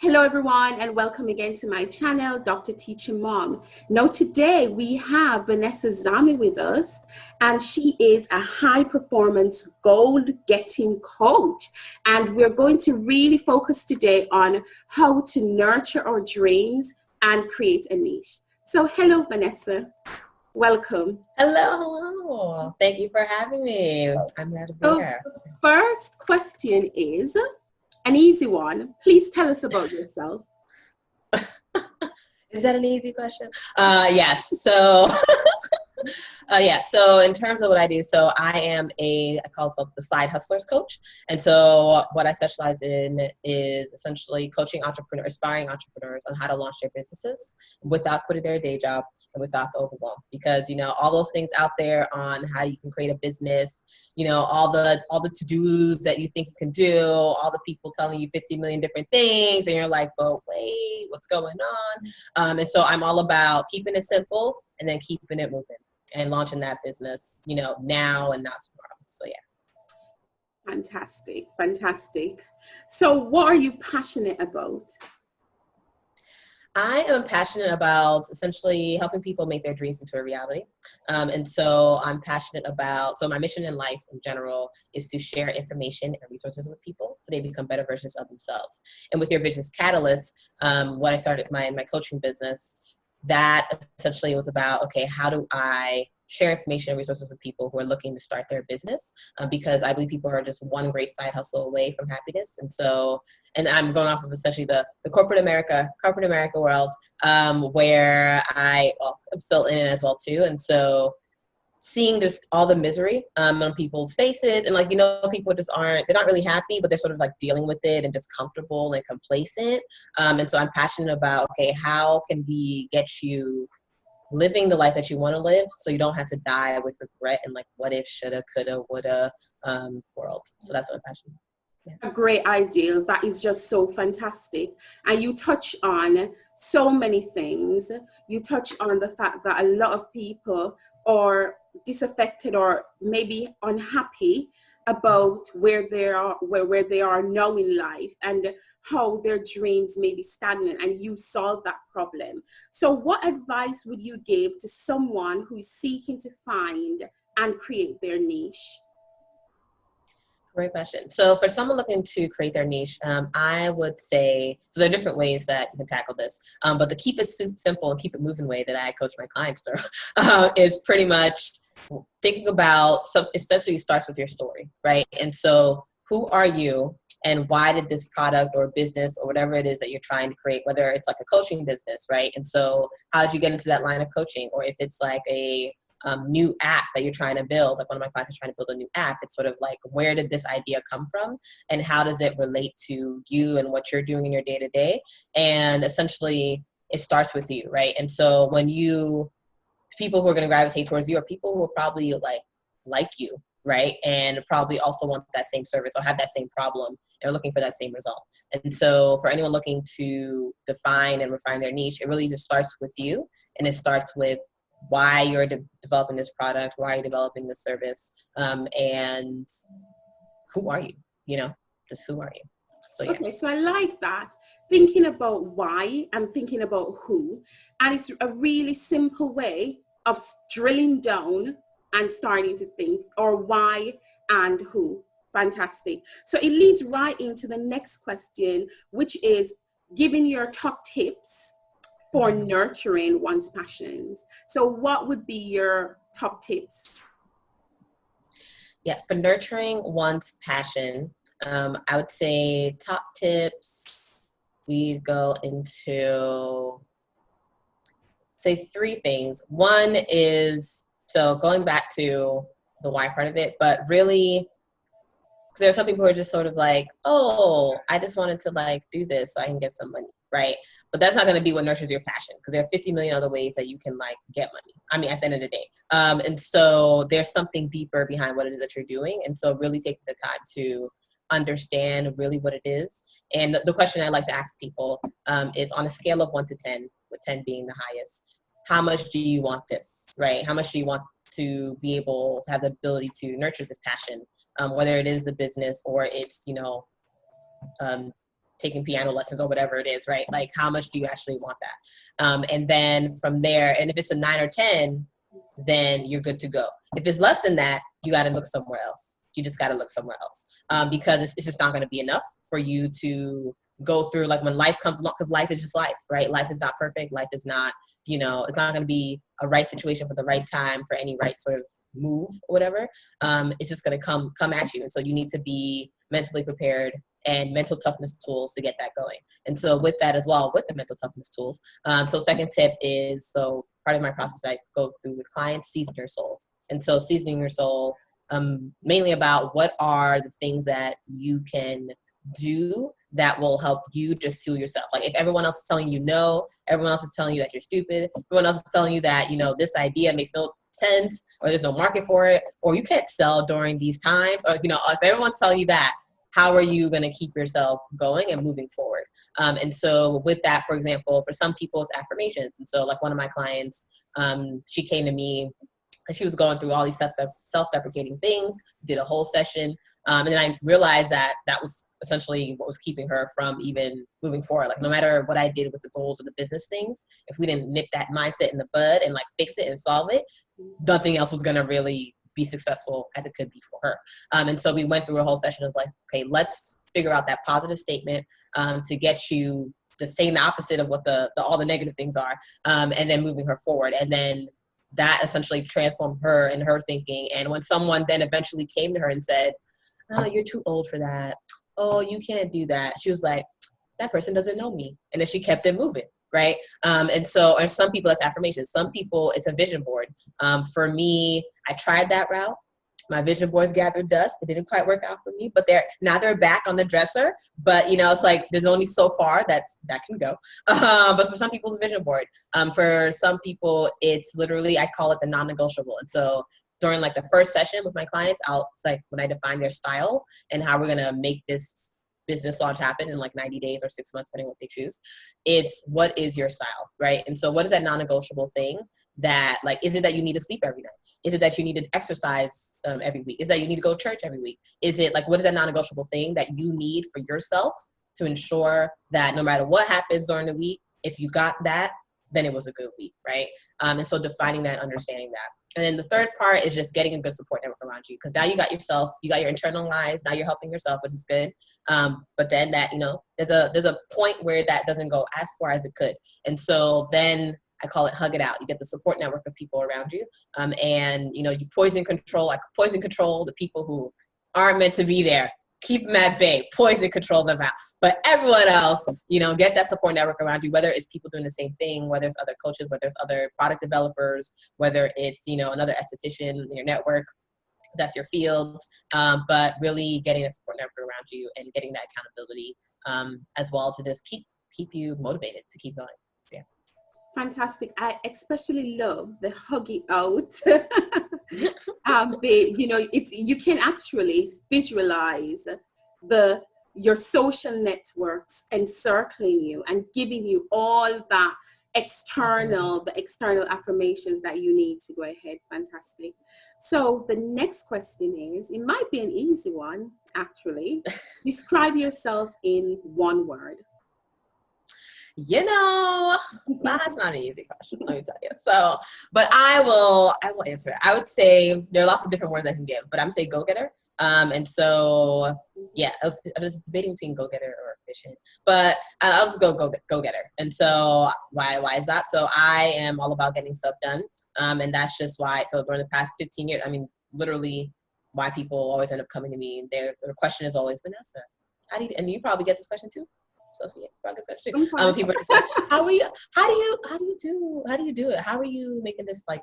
Hello everyone and welcome again to my channel, Dr. Teacher Mom. Now today we have Vanessa Zamy with us and she is a high performance goal getting coach. And we're going to really focus today on how to nurture our dreams and create a niche. So hello Vanessa, welcome. Hello. Thank you for having me. I'm glad to be here. The first question is an easy one. Please tell us about yourself. Is that an easy question? Yes. So, So in terms of what I do, so I call myself the side hustlers coach. And so what I specialize in is essentially coaching aspiring entrepreneurs on how to launch their businesses without quitting their day job and without the overwhelm. Because, all those things out there on how you can create a business, all the to-dos that you think you can do, all the people telling you 50 million different things. And you're like, but wait, what's going on? And so I'm all about keeping it simple and then keeping it moving and launching that business, now and not tomorrow. So yeah. Fantastic, fantastic. So what are you passionate about? I am passionate about essentially helping people make their dreams into a reality. And so I'm passionate about, so my mission in life in general is to share information and resources with people so they become better versions of themselves. And with your Business Catalyst, when I started my coaching business, that essentially was about, okay, how do I share information and resources with people who are looking to start their business? Because I believe people are just one great side hustle away from happiness. And I'm going off of essentially the corporate America world, where I'm still in it as well too. And so seeing just all the misery on people's faces, and people just they're not really happy, but they're sort of like dealing with it and just comfortable and complacent. And so I'm passionate about, okay, how can we get you living the life that you want to live so you don't have to die with regret and like what if, shoulda, coulda, woulda world. So that's what I'm passionate about. Yeah. A great idea. That is just so fantastic. And you touch on so many things. You touch on the fact that a lot of people are disaffected or maybe unhappy about where they are now in life and how their dreams may be stagnant, and you solve that problem. So what advice would you give to someone who is seeking to find and create their niche? Great question. So for someone looking to create their niche, I would say, so there are different ways that you can tackle this, but the keep it simple and keep it moving way that I coach my clients through is pretty much thinking about something. Essentially starts with your story, right? And so who are you? And why did this product or business or whatever it is that you're trying to create, whether it's like a coaching business, right? And so how did you get into that line of coaching? Or if it's like a new app that you're trying to build, like one of my clients is trying to build a new app, it's sort of like, where did this idea come from? And how does it relate to you and what you're doing in your day-to-day? And essentially it starts with you, right? And so people who are going to gravitate towards you are people who are probably like you, right? And probably also want that same service or have that same problem and are looking for that same result. And so for anyone looking to define and refine their niche, it really just starts with you. And it starts with why you're developing this product, why you're developing this service, and who are you, just who are you? So, yeah. Okay, so I like that. Thinking about why and thinking about who. And it's a really simple way of drilling down and starting to think, or why and who. Fantastic. So it leads right into the next question, which is giving your top tips for nurturing one's passions. So what would be your top tips? Yeah, for nurturing one's passion, I would say top tips, we go into, say, three things. One is, so going back to the why part of it, but really, there are some people who are just sort of like, oh, I just wanted to do this so I can get some money, right? But that's not going to be what nurtures your passion, because there are 50 million other ways that you can get money. I mean, at the end of the day. And so there's something deeper behind what it is that you're doing. And so really taking the time to understand really what it is. And the question I like to ask people is, on a scale of 1 to 10, with 10 being the highest, how much do you want this, right? How much do you want to be able to have the ability to nurture this passion, whether it is the business or it's, taking piano lessons or whatever it is, right? Like, how much do you actually want that? And then from there, and if it's a 9 or 10, then you're good to go. If it's less than that, you got to look somewhere else. You just got to look somewhere else, because it's just not going to be enough for you to go through, like, when life comes along, because life is just life, right? Life is not perfect. Life is not, it's not going to be a right situation for the right time for any right sort of move or whatever. It's just going to come at you. And so you need to be mentally prepared and mental toughness tools to get that going. And so with that as well, with the mental toughness tools, so second tip is, so part of my process I go through with clients, season your soul. And so seasoning your soul, mainly about what are the things that you can do that will help you just fuel yourself. Like, if everyone else is telling you no, everyone else is telling you that you're stupid, everyone else is telling you that, this idea makes no sense, or there's no market for it, or you can't sell during these times, or, if everyone's telling you that, how are you going to keep yourself going and moving forward? And so with that, for example, for some people, it's affirmations. And so, like, one of my clients, she came to me because she was going through all these self-deprecating things, did a whole session. And then I realized that was essentially what was keeping her from even moving forward. Like, no matter what I did with the goals or the business things, if we didn't nip that mindset in the bud and, like, fix it and solve it, nothing else was going to really be successful as it could be for her. And so we went through a whole session of, like, okay, let's figure out that positive statement to get you to saying the opposite of what all the negative things are, and then moving her forward. And then that essentially transformed her and her thinking. And when someone then eventually came to her and said, "Oh, you're too old for that. Oh, you can't do that," she was like, "That person doesn't know me." And then she kept it moving, right? And some people, it's affirmations. Some people, it's a vision board. For me, I tried that route. My vision boards gathered dust. It didn't quite work out for me, but they're back on the dresser. But it's like there's only so far that can go. But for some people, it's a vision board. For some people, it's literally, I call it the non-negotiable. And so during, like, the first session with my clients, it's like when I define their style and how we're gonna make this business launch happen in, like, 90 days or 6 months, depending on what they choose. It's, what is your style, right? And so what is that non-negotiable thing that, like, is it that you need to sleep every night? Is it that you need to exercise every week? Is it that you need to go to church every week? Is it, like, what is that non-negotiable thing that you need for yourself to ensure that no matter what happens during the week, if you got that, then it was a good week, right? And so defining that, understanding that. And then the third part is just getting a good support network around you, because now you got yourself, you got your internal lives, now you're helping yourself, which is good. But then that, there's a point where that doesn't go as far as it could. And so then I call it hug it out. You get the support network of people around you. And, you poison control the people who aren't meant to be there. Keep them at bay, poison control them out. But everyone else, get that support network around you, whether it's people doing the same thing, whether it's other coaches, whether it's other product developers, whether it's, another esthetician in your network, that's your field. But really getting a support network around you and getting that accountability as well to just keep you motivated to keep going. Yeah. Fantastic. I especially love the hug it out. You can actually visualize your social networks encircling you and giving you all the external affirmations that you need to go ahead. Fantastic. So the next question is, it might be an easy one, actually. Describe yourself in one word. That's not an easy question, let me tell you. So, but I will answer it. I would say there are lots of different words I can give, but I'm gonna say go-getter. And so, yeah, I was debating between go-getter or efficient, but I'll just go-getter. And so why is that? So I am all about getting stuff done. And that's just why. So during the past 15 years, I mean, literally why people always end up coming to me. Their question is always, Vanessa, and you probably get this question too, Sophia. People are just like, how do you do it? How are you making this, like,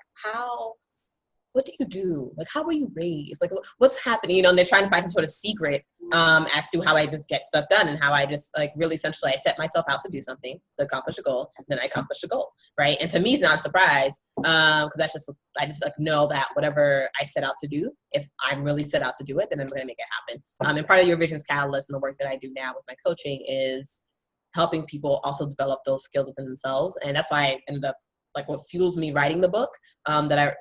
what do you do? Like, how were you raised? Like, what's happening? And they're trying to find some sort of secret as to how I just get stuff done, and how I just, like, really essentially I set myself out to do something to accomplish a goal, and then I accomplish the goal, right? And to me, it's not a surprise because I just like know that whatever I set out to do, if I'm really set out to do it, then I'm going to make it happen. And part of your Visions Catalyst and the work that I do now with my coaching is helping people also develop those skills within themselves. And that's why I ended up, like, what fuels me writing the book that I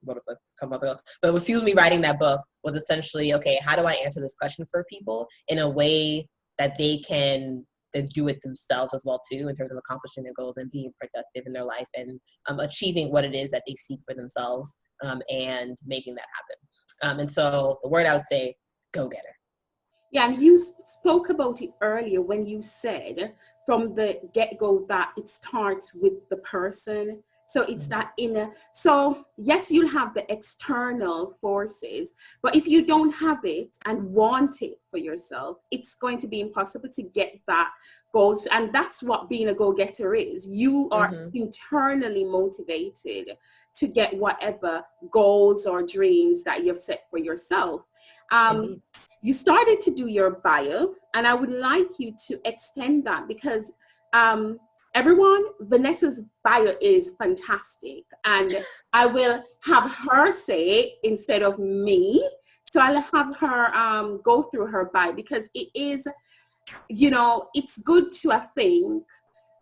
wrote a couple months ago, but what fueled me writing that book was essentially, okay, how do I answer this question for people in a way that they can then do it themselves as well too, in terms of accomplishing their goals and being productive in their life, and achieving what it is that they seek for themselves, and making that happen. And so the word I would say, go-getter. Yeah, and you spoke about it earlier when you said from the get-go that it starts with the person. So it's that inner. So yes, you'll have the external forces, but if you don't have it and want it for yourself, it's going to be impossible to get that goal. And that's what being a go-getter is. You are internally motivated to get whatever goals or dreams that you've set for yourself. Indeed. You started to do your bio, and I would like you to extend that because everyone, Vanessa's bio is fantastic, and I will have her say it instead of me. So I'll have her go through her bio because it is, you know, it's good to, I think,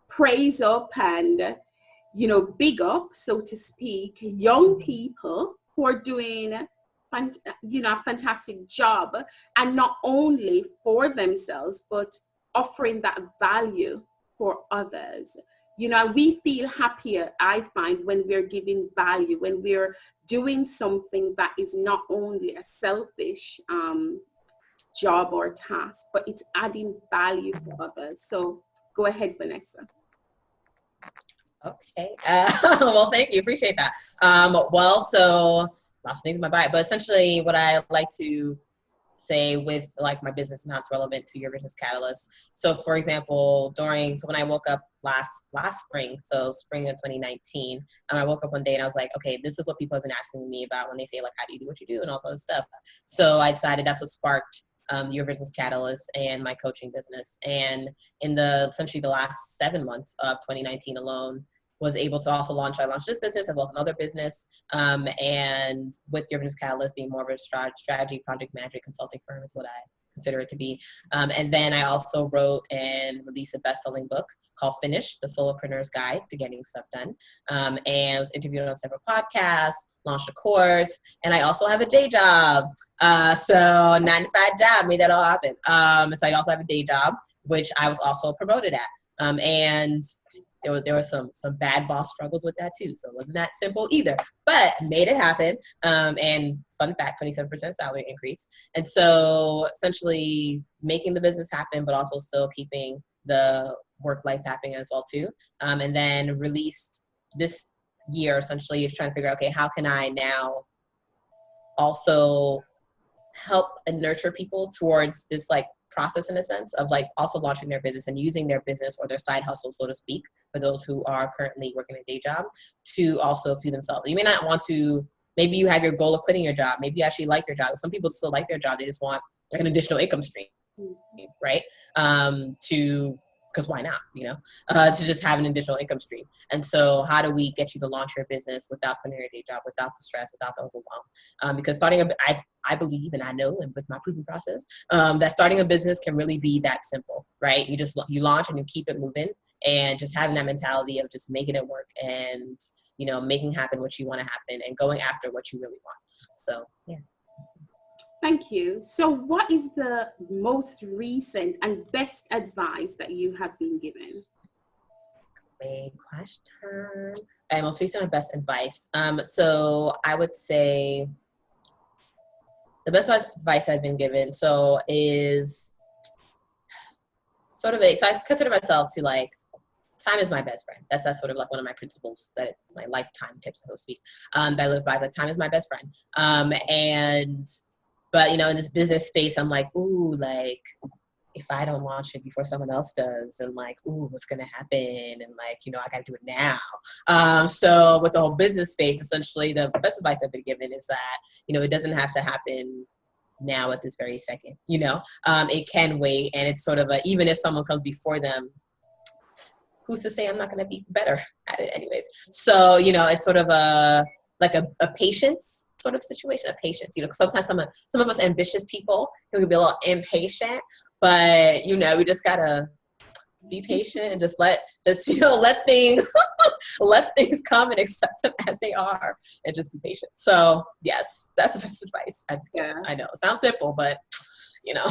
praise up and, you know, big up, so to speak, young people who are doing a fantastic job, and not only for themselves but offering that value for others. You know, we feel happier, I find, when we're giving value, when we're doing something that is not only a selfish job or task, but it's adding value for others. So go ahead, Vanessa. Okay. Well, thank you. Appreciate that. Well, so lots of things in my bio, but essentially what I like to say with like my business and how it's relevant to your business catalyst. So for example, when I woke up last spring, so spring of 2019, I woke up one day and I was like, okay, this is what people have been asking me about when they say like, how do you do what you do and all that stuff. So I decided that's what sparked your business catalyst and my coaching business. And in essentially the last 7 months of 2019 alone, was able to also I launched this business as well as another business, and with your business catalyst being more of a strategy project management consulting firm is what I consider it to be. And then I also wrote and released a best-selling book called Finish, The Solopreneur's Guide to Getting Stuff Done, and was interviewed on several podcasts, launched a course, and I also have a day job. So 9-to-5 job, made that all happen. So I also have a day job, which I was also promoted at. And there were some bad boss struggles with that too. So it wasn't that simple either, but made it happen. And fun fact, 27% salary increase. And so essentially making the business happen, but also still keeping the work life happening as well too. And then released this year, essentially trying to figure out, okay, how can I now also help and nurture people towards this like process in a sense of like also launching their business and using their business or their side hustle, so to speak, for those who are currently working a day job to also feed themselves. You may not want to, maybe you have your goal of quitting your job. Maybe you actually like your job. Some people still like their job. They just want like an additional income stream, right? Because why not, to just have an additional income stream. And so how do we get you to launch your business without quitting your day job, without the stress, without the overwhelm? Because I believe, and I know, and with my proven process, that starting a business can really be that simple, right? You launch and you keep it moving, and just having that mentality of just making it work and, making happen what you want to happen and going after what you really want. So, yeah. Thank you. So what is the most recent and best advice that you have been given? Great question. And most recent and best advice. So I would say the best advice I've been given is sort of so I consider myself to like, time is my best friend. That's sort of like one of my principles, my lifetime tips, so to speak, that I live by. Like, time is my best friend. But in this business space, I'm like, ooh, like if I don't launch it before someone else does, and like, ooh, what's gonna happen? And like, I gotta do it now. So with the whole business space, essentially the best advice I've been given is that, it doesn't have to happen now at this very second, it can wait. And it's sort of even if someone comes before them, who's to say I'm not going to be better at it anyways? So, it's sort of a patience sort of situation, a patience, sometimes some of us ambitious people can be a little impatient, but, we just got to be patient and just let things, let things come and accept them as they are and just be patient. So yes, that's the best advice. I know it sounds simple, but you know.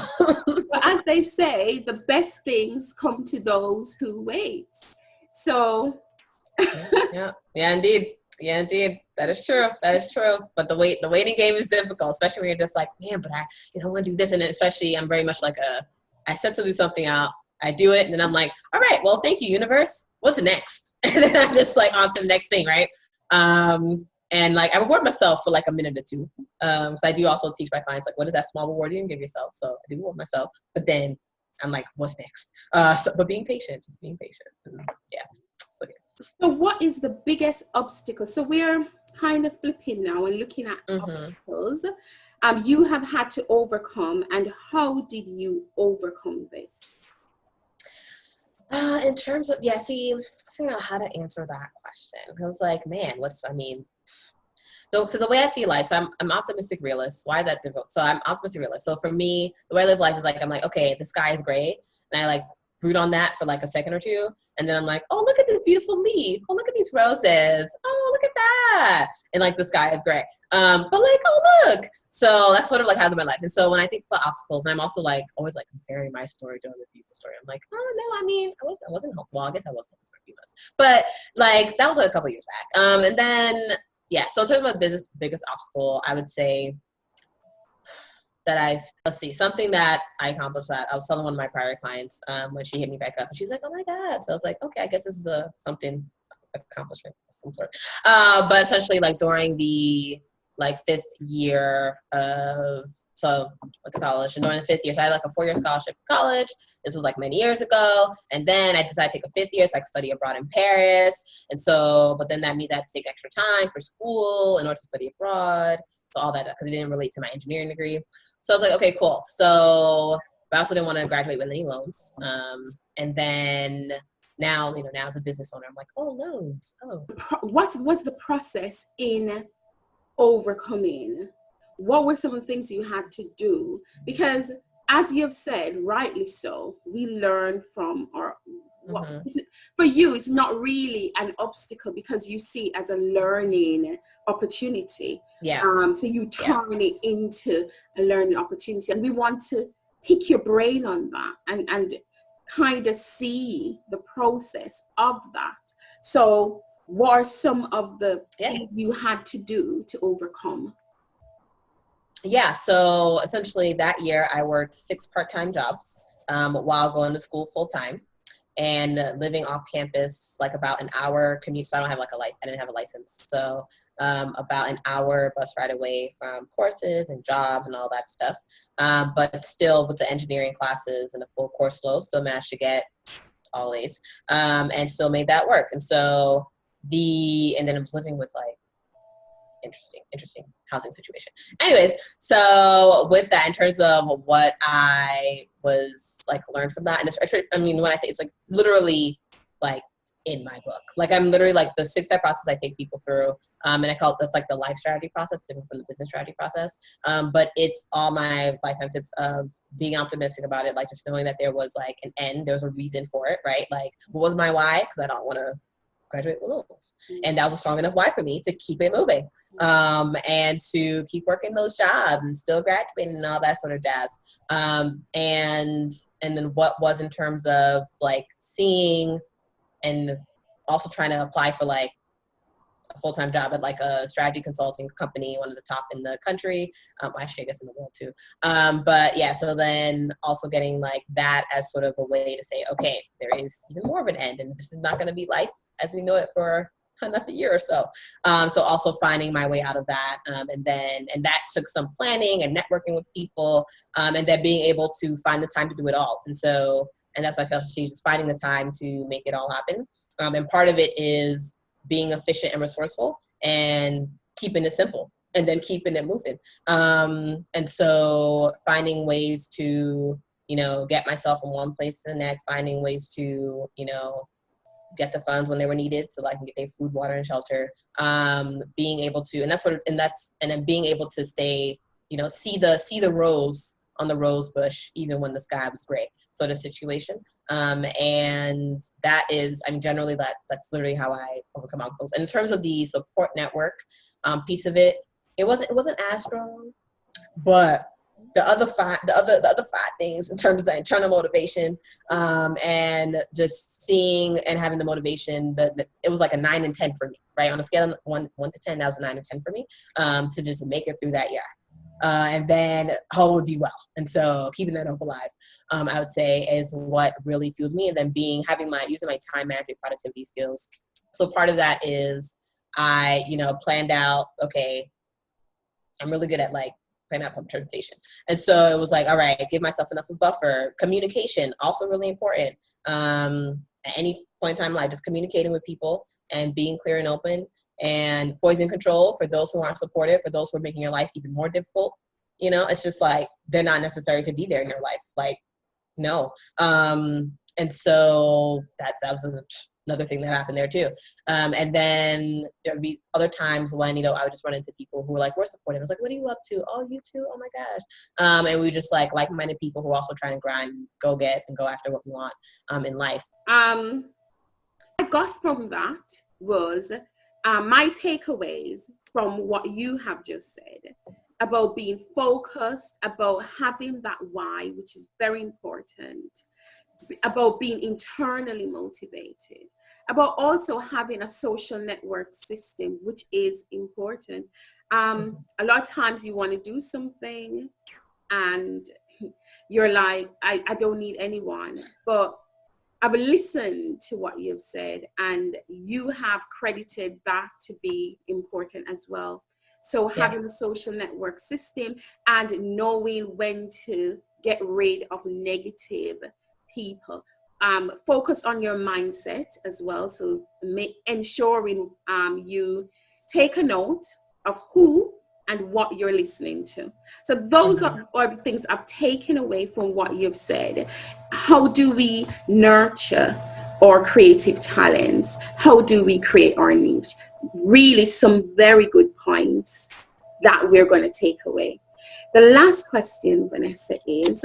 But as they say, the best things come to those who wait. So Yeah, indeed. Yeah, indeed. That is true. That is true. But the waiting game is difficult, especially when you're just like, man, but I, want to do this. And then especially I'm very much like I set to do something out, I do it, and then I'm like, all right, well, thank you, universe. What's next? And then I'm just like on to the next thing, right? And like I reward myself for like a minute or two. So I do also teach my clients like, what is that small reward you can give yourself? So I do reward myself, but then I'm like, what's next? But being patient, just being patient. Yeah. So what is the biggest obstacle? So we're kind of flipping now and looking at obstacles you have had to overcome, and how did you overcome this? In terms of, figuring out how to answer that question. Because like, man, so because the way I see life, so I'm optimistic realist. Why is that difficult? So I'm optimistic realist. So for me, the way I live life is like, I'm like, okay, the sky is gray. And I like root on that for like a second or two. And then I'm like, oh, look at this beautiful leaf. Oh, look at these roses. Oh, look at that. And like the sky is gray. But like, oh, look. So that's sort of like how I live my life. And so when I think about obstacles, I'm also like always like comparing my story to other people's story. I'm like, oh no, I mean, I wasn't well, I guess I was homeless for a few months. But like that was like a couple years back. And then so in terms of my biggest obstacle, I would say that something that I accomplished that I was telling one of my prior clients when she hit me back up, and she was like, oh my God. So I was like, okay, I guess this is something accomplishment of some sort. But essentially like during the like 5th year went to college, and during the 5th year, so I had like a 4-year scholarship in college. This was like many years ago. And then I decided to take a 5th year so I could study abroad in Paris. And so, but then that means I had to take extra time for school in order to study abroad. So all that, because it didn't relate to my engineering degree. So I was like, okay, cool. So, but I also didn't want to graduate with any loans. And then now as a business owner, I'm like, oh, loans. Oh. What's the process in overcoming? What were some of the things you had to do? Because as you've said, rightly so, we learn from for you, it's not really an obstacle because you see it as a learning opportunity. So you turn it into a learning opportunity, and we want to pick your brain on that and kind of see the process of that. So what are some of the things you had to do to overcome? So essentially that year I worked 6 part-time jobs while going to school full-time and living off campus, like about an hour commute. So I didn't have a license. So about an hour bus ride away from courses and jobs and all that stuff. But still with the engineering classes and the full course load, still managed to get all A's and still made that work. And so and then I was living with like interesting housing situation. Anyways, so with that, in terms of what I was like learned from that, and when I say it's like literally like in my book, like I'm literally like the 6-step process I take people through, and I call it this like the life strategy process, different from the business strategy process. But it's all my lifetime tips of being optimistic about it, like just knowing that there was like an end, there's a reason for it, right? Like what was my why? Because I don't want to graduate with loans. And that was a strong enough why for me to keep it moving and to keep working those jobs and still graduating and all that sort of jazz. And then what was in terms of like seeing and also trying to apply for like a full-time job at like a strategy consulting company, one of the top in the country. Actually, I guess in the world too. But yeah, so then also getting like that as sort of a way to say, okay, there is even more of an end, and this is not going to be life as we know it for another year or so. So also finding my way out of that, and that took some planning and networking with people, and then being able to find the time to do it all. And that's my specialty, is finding the time to make it all happen. And part of it is being efficient and resourceful and keeping it simple and then keeping it moving. And so finding ways to, get myself from one place to the next, finding ways to, get the funds when they were needed so that I can get their food, water, and shelter. Being able to, and then being able to stay, see the rose on the rose bush, even when the sky was gray, sort of situation. And that is, generally that's literally how I overcome obstacles. And in terms of the support network piece of it, it wasn't as strong, but the other five things in terms of the internal motivation, and just seeing and having the motivation that it was like a 9 and 10 for me, right? On a scale of 1 to 10, that was a 9 and 10 for me, to just make it through that year. And then whole would be well. And so keeping that hope alive, I would say, is what really fueled me. And then using my time management productivity skills. So part of that is I, planned out, okay, I'm really good at like planning out public transportation. And so it was like, all right, give myself enough of a buffer. Communication, also really important. At any point in time, like just communicating with people and being clear and open. And poison control for those who aren't supportive, for those who are making your life even more difficult. It's just like, they're not necessary to be there in your life. Like, no. And so that was another thing that happened there too. And then there'd be other times when, I would just run into people who were like, we're supportive. I was like, what are you up to? Oh, you too? Oh my gosh. And we just like-minded people who are also trying to grind, go get and go after what we want in life. I got from that was my takeaways from what you have just said about being focused, about having that why, which is very important, about being internally motivated, about also having a social network system, which is important. A lot of times you want to do something and you're like, I don't need anyone. But I've listened to what you've said, and you have credited that to be important as well. So having a social network system and knowing when to get rid of negative people. Focus on your mindset as well. So ensuring you take a note of who and what you're listening to. So those are the things I've taken away from what you've said. How do we nurture our creative talents? How do we create our niche? Really some very good points that we're going to take away. The last question, Vanessa, is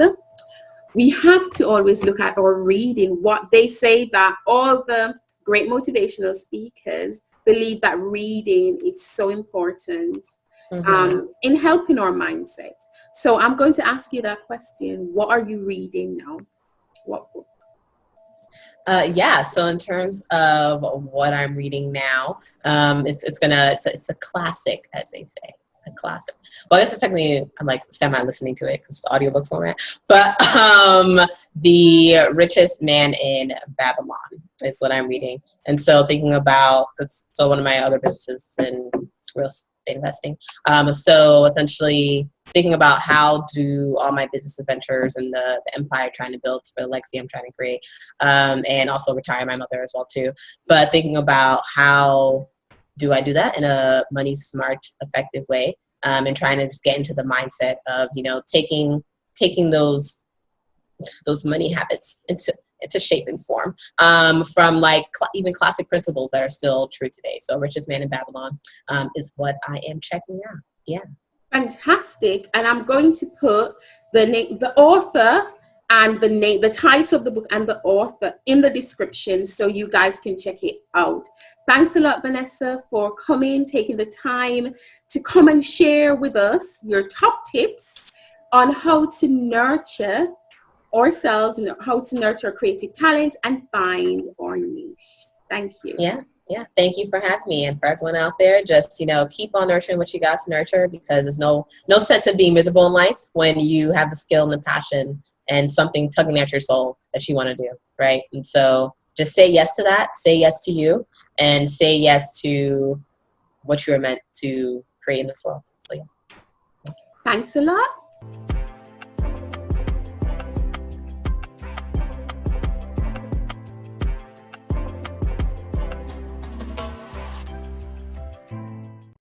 we have to always look at our reading. What they say that all the great motivational speakers believe that reading is so important in helping our mindset. So I'm going to ask you that question. What are you reading now? What book? So in terms of what I'm reading now, it's a classic, as they say. A classic. Well, I guess it's technically, I'm like semi-listening to it because it's the audiobook format. But The Richest Man in Babylon is what I'm reading. And so thinking about, so one of my other businesses in real estate investing. So essentially thinking about how do all my business ventures and the empire I'm trying to build for the legacy I'm trying to create, and also retire my mother as well too. But thinking about how do I do that in a money smart, effective way, and trying to just get into the mindset of, taking those money habits into shape and form, from even classic principles that are still true today. So Richest Man in Babylon is what I am checking out. Yeah. Fantastic. And I'm going to put the name, the author, and the title of the book and the author in the description so you guys can check it out. Thanks a lot, Vanessa, for taking the time to come and share with us your top tips on how to nurture ourselves, how to nurture creative talents and find our niche. Thank you. Yeah. Thank you for having me. And for everyone out there, just, keep on nurturing what you got to nurture, because there's no sense in being miserable in life when you have the skill and the passion and something tugging at your soul that you want to do, right? And so just say yes to that, say yes to you, and say yes to what you are meant to create in this world. So, yeah. Thanks a lot.